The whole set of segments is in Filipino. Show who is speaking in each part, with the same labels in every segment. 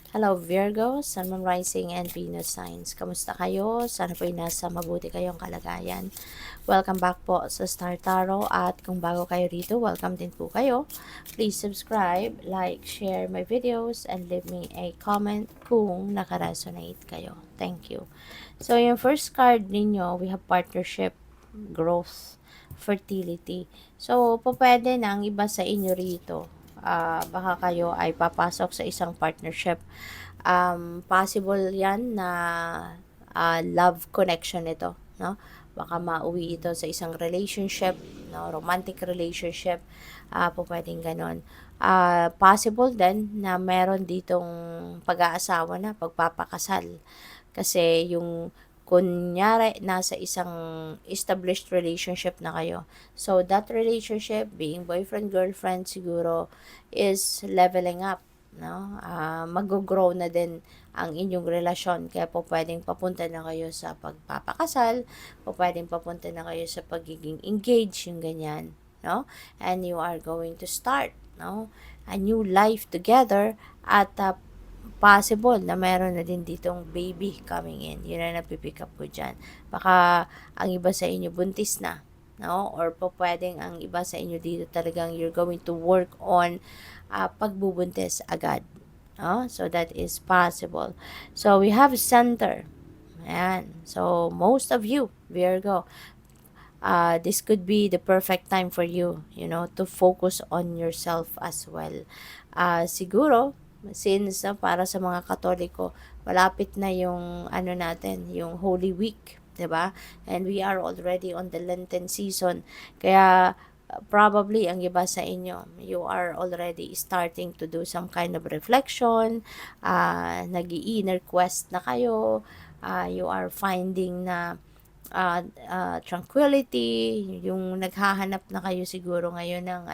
Speaker 1: Hello Virgo, Sun, Moon, Rising, and Venus signs. Kamusta kayo? Sana po'y nasa mabuti kayong kalagayan. Welcome back po sa Star Tarot at kung bago kayo rito, welcome din po kayo. Please subscribe, like, share my videos, and leave me a comment kung nakaresonate kayo. Thank you. So yung first card ninyo, we have partnership, growth, fertility. So, pwede na ang iba sa inyo rito. Baka kayo ay papasok sa isang partnership. Possible yan na love connection ito, no? Baka mauwi ito sa isang relationship, no? Romantic relationship, pwedeng ganon. Possible din na meron ditong pag-aasawa na, pagpapakasal. Kasi yung kunyari, nasa isang established relationship na kayo. So, that relationship, being boyfriend, girlfriend, siguro, is leveling up, no? Mag-grow na din ang inyong relasyon. Kaya po pwedeng papunta na kayo sa pagpapakasal, po pwedeng papunta na kayo sa pagiging engaged, yung ganyan, no? And you are going to start, no? A new life together at possible na meron na din ditong baby coming in. Yun ang napipick up ko dyan. Baka ang iba sa inyo buntis na, no? Or po pwedeng ang iba sa inyo dito talagang you're going to work on pagbubuntis agad. No? So that is possible. So we have center. Ayan. So most of you, Virgo, this could be the perfect time for you, to focus on yourself as well. Siguro, since para sa mga Katoliko, malapit na yung natin, yung Holy Week, 'di ba? And we are already on the Lenten season. Kaya probably ang iba sa inyo, you are already starting to do some kind of reflection, nag-i-inner quest na kayo, you are finding na tranquility, yung naghahanap na kayo siguro ngayon ng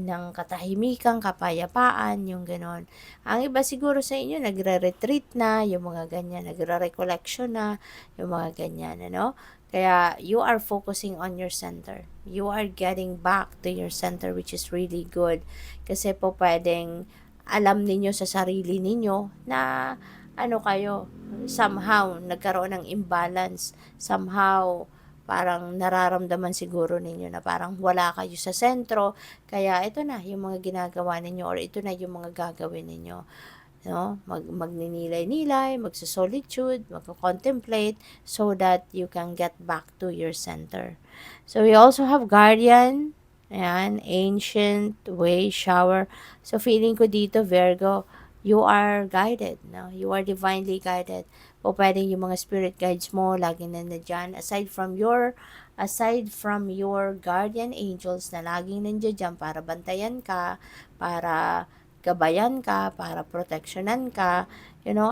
Speaker 1: ng katahimikan, kapayapaan, yung ganon. Ang iba siguro sa inyo, nagre-retreat na, yung mga ganyan, nagre-recollection na, yung mga ganyan, ano? Kaya, you are focusing on your center. You are getting back to your center, which is really good. Kasi po pwedeng alam ninyo sa sarili ninyo na kayo, somehow, nagkaroon ng imbalance. Somehow, parang nararamdaman siguro ninyo na parang wala kayo sa sentro, kaya ito na yung mga ginagawa ninyo or ito na yung mga gagawin ninyo, no? Magninilay-nilay, magso-solitude, magko-contemplate so that you can get back to your center. So we also have guardian, ayan, ancient, way, shower. So feeling ko dito, Virgo, you are guided, no? You are divinely guided. O pwedeng yung mga spirit guides mo, lagi na nandyan. Aside from your guardian angels na laging nandiyan dyan para bantayan ka, para gabayan ka, para proteksyonan ka,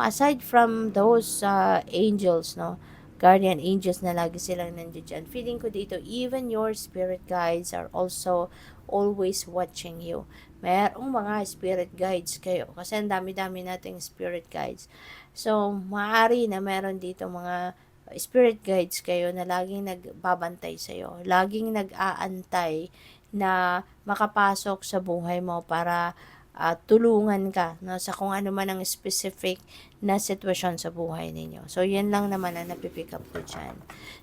Speaker 1: aside from those angels, no, guardian angels na lagi silang nandiyan dyan, feeling ko dito, even your spirit guides are also always watching you. Merong mga spirit guides kayo, kasi ang dami-dami nating spirit guides. So, maaari na meron dito mga spirit guides kayo na laging nagbabantay sa'yo, laging nag-aantay na makapasok sa buhay mo para tulungan ka, no, sa kung ano man ang specific na sitwasyon sa buhay ninyo. So, yan lang naman ang napipick up ko dyan.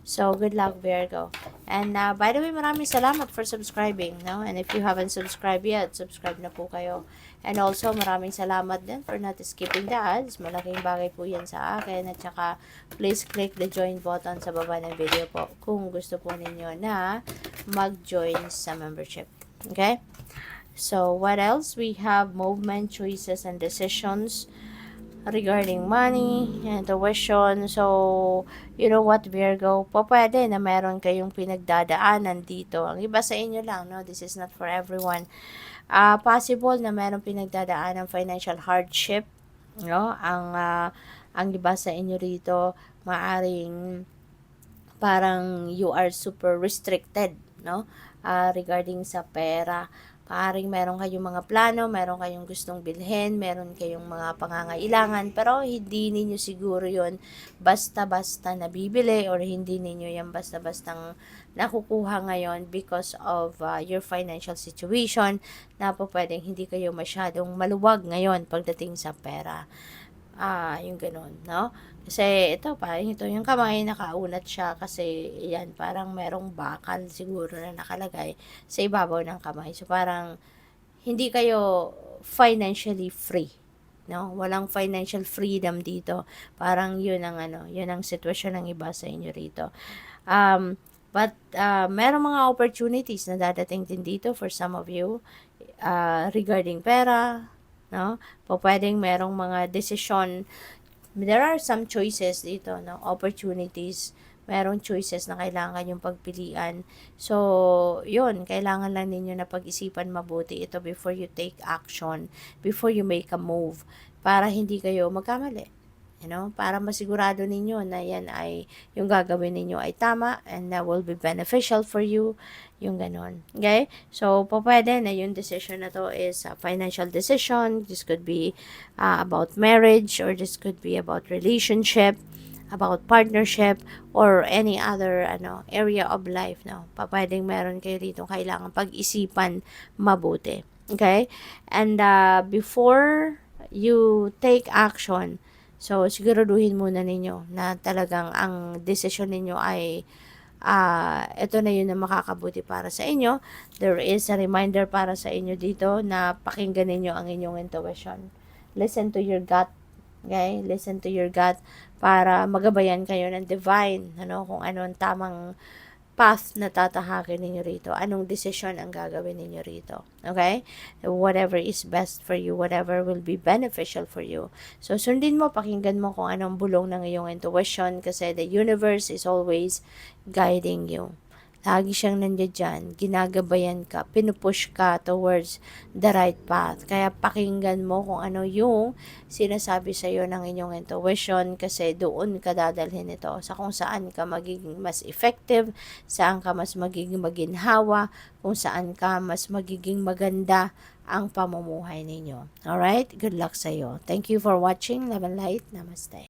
Speaker 1: So, good luck, Virgo. And by the way, maraming salamat for subscribing, no? And if you haven't subscribed yet, subscribe na po kayo. And also, maraming salamat din for not skipping the ads. Malaking bagay po yan sa akin. At saka, please click the join button sa baba ng video po kung gusto po ninyo na mag-join sa membership. Okay? So, what else? We have movement, choices, and decisions regarding money, intuition. So, you know what, Virgo? Pwede na meron kayong pinagdadaanan dito. Ang iba sa inyo lang, no? This is not for everyone. Possible na meron pinagdadaanan financial hardship, no? Ang iba sa inyo rito, maaring parang you are super restricted, no? Regarding sa pera. Maaring meron kayong mga plano, meron kayong gustong bilhin, meron kayong mga pangangailangan, pero hindi ninyo siguro yon basta-basta nabibili or hindi ninyo yan basta-bastang nakukuha ngayon because of your financial situation na po pwedeng hindi kayo masyadong maluwag ngayon pagdating sa pera. Yung gano'n, no? Kasi ito, parang ito yung kamay, nakaunat siya kasi yan, parang merong bakal siguro na nakalagay sa ibabaw ng kamay. So, parang hindi kayo financially free, no? Walang financial freedom dito. Parang yun ang yun ang sitwasyon ng iba sa inyo rito. But merong mga opportunities na dadating din dito for some of you regarding pera, no? Pwedeng merong mga decision. There are some choices dito, no? Opportunities. Merong choices na kailangan yung pagpilian. So, yun, kailangan lang ninyo na pag-isipan mabuti ito before you take action, before you make a move, para hindi kayo magkamali. Para masigurado ninyo na yan ay, yung gagawin ninyo ay tama and that will be beneficial for you, yung ganon. Okay? So, pwede na yung decision na to is a financial decision. This could be about marriage, or this could be about relationship, about partnership, or any other area of life, no? Pwedeng meron kayo dito kailangan pag-isipan mabuti. Okay? And before you take action, so, siguraduhin muna ninyo na talagang ang desisyon ninyo ay ito na yun na makakabuti para sa inyo. There is a reminder para sa inyo dito na pakinggan ninyo ang inyong intuition. Listen to your gut. Okay? Listen to your gut para magabayan kayo ng divine, kung ano ang tamang path na tatahakin ninyo rito. Anong decision ang gagawin ninyo rito. Okay? Whatever is best for you, whatever will be beneficial for you. So, sundin mo, pakinggan mo kung anong bulong ng iyong intuition kasi the universe is always guiding you. Lagi siyang nandiyan dyan, ginagabayan ka, pinupush ka towards the right path. Kaya pakinggan mo kung ano yung sinasabi sa iyo ng inyong intuition kasi doon ka dadalhin ito sa kung saan ka magiging mas effective, saan ka mas magiging maginhawa, kung saan ka mas magiging maganda ang pamumuhay ninyo. Alright? Good luck sa iyo. Thank you for watching. Love and light. Namaste.